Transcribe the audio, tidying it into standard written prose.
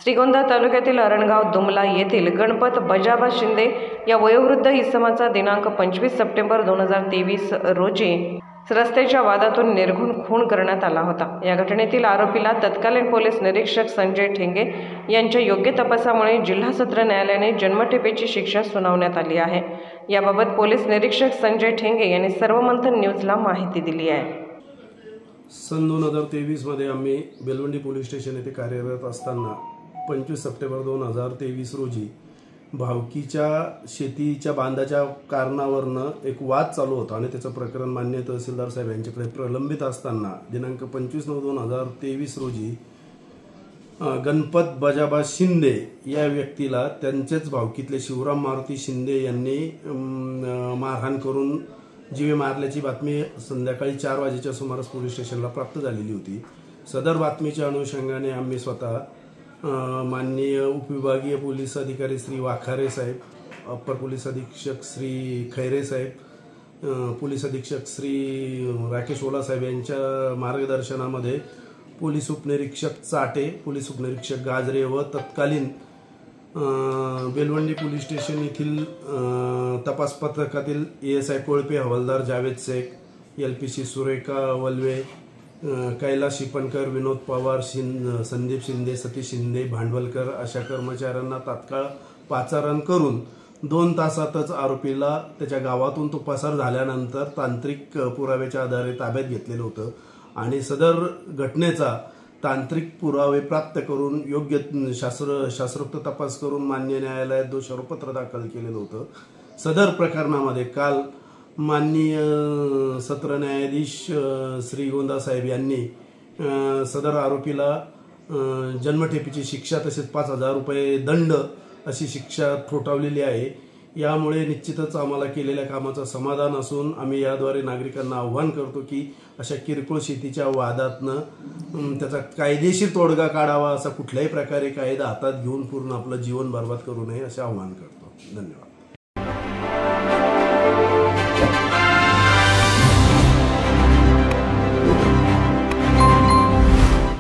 श्रीगोंदा तालुक्यातील अरणगाव दुमला येथील गणपत बजाबा शिंदे या वयोवृद्ध इसमाचा दिनांक 25 सप्टेंबर 2023 रोजी रस्त्याच्या वादातून निर्घुण खून करण्यात आला होता। या घटनेतील आरोपीला तत्कालीन पोलीस निरीक्षक संजय ठेंगे यांच्या योग्य तपासामुळे जिल्हा सत्र न्यायालयाने जन्मठेपेची शिक्षा सुनावण्यात आली आहे। याबाबत पोलीस निरीक्षक संजय ठेंगे यांनी सर्वमंथन न्यूजला माहिती दिली आहे। सन 2023 मध्ये आम्ही बेलवंडी पोलीस स्टेशन येथे कार्यरत असताना 25 सप्टेंबर 2023 रोजी भावकीच्या शेतीच्या बांधाच्या कारणावरनं एक वाद चालू होता आणि त्याचं प्रकरण माननीय तहसीलदार साहेब यांच्याकडे प्रलंबित असताना दिनांक 25/9/2023 रोजी गणपत बजाबा शिंदे या व्यक्तीला त्यांचेच भावकीतले शिवराम मारुती शिंदे यांनी मारहाण करून जीवे मारल्याची बातमी संध्याकाळी 4 वाजेच्या सुमारास पोलीस स्टेशनला प्राप्त झालेली होती। सदर बातमीच्या अनुषंगाने आम्ही स्वतः माननीय उपविभागीय पोलीस अधिकारी श्री वाखारे साहेब, अप्पर पोलीस अधीक्षक श्री खैरे साहेब, पोलीस अधीक्षक श्री राकेश ओला साहेब यांच्या मार्गदर्शनामध्ये पोलीस उपनिरीक्षक चाटे, पोलीस उपनिरीक्षक गाजरे व तत्कालीन बेलवंडी पोलीस स्टेशन येथील तपास पथकातील ASI कोळपे, हवालदार जावेद शेख, LPC सुरेखा वल्वे, कैलास शिपणकर, विनोद पवार, संदीप शिंदे, सतीश शिंदे, भांडवलकर अशा कर्मचाऱ्यांना तात्काळ पाचारण करून 2 तासातच आरोपीला त्याच्या गावातून तो पसार झाल्यानंतर तांत्रिक पुराव्याच्या आधारे ताब्यात घेतलेलं होतं आणि सदर घटनेचा तांत्रिक पुरावे प्राप्त करून योग्य शास्त्रोक्त तपास करून मान्य न्यायालयात दोषारोपपत्र दाखल केलेलं होतं। सदर प्रकरणामध्ये काल माननीय सत्र न्यायाधीश श्रीगोंदा साहेब यांनी सदर आरोपीला जन्मठेपेची शिक्षा तसेच 5,000 रुपये दंड अशी शिक्षा ठोठावलेली आहे। यामुळे निश्चितच आम्हाला केलेल्या कामाचं समाधान असून आम्ही याद्वारे नागरिकांना आव्हान करतो की अशा किरकोळ शेतीच्या वादातनं त्याचा कायदेशीर तोडगा काढावा, असा कुठल्याही प्रकारे कायदा हातात घेऊन पूर्ण आपलं जीवन बर्बाद करू नये असे आव्हान करतो। धन्यवाद।